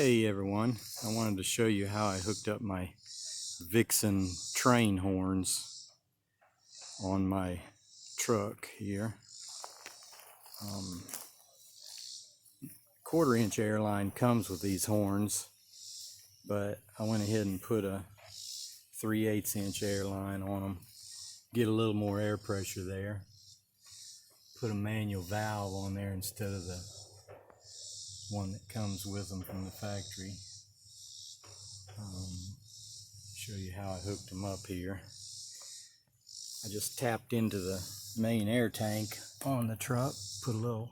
Hey everyone, I wanted to show you how I hooked up my Vixen train horns on my truck here. 1/4 inch airline comes with these horns, but I went ahead and put a 3/8 inch airline on them. Get a little more air pressure there. Put a manual valve on there instead of the one that comes with them from the factory. Show you how I hooked them up here. I just tapped into the main air tank on the truck, put a little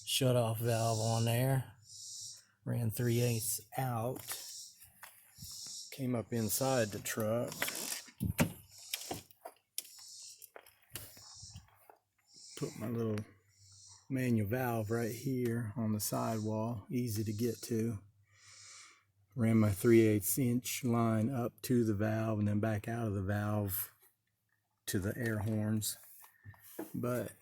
shut-off valve on there, ran 3/8 out, came up inside the truck, put my little manual valve right here on the sidewall, easy to get to. Ran my 3/8 inch line up to the valve and then back out of the valve to the air horns. But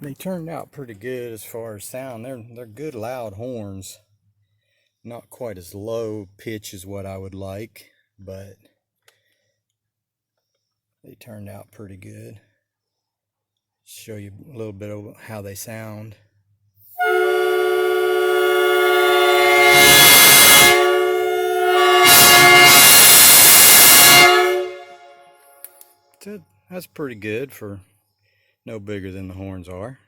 they turned out pretty good as far as sound. They're good loud horns. Not quite as low pitch as what I would like, but they turned out pretty good. Show you a little bit of how they sound. That's pretty good for no bigger than the horns are.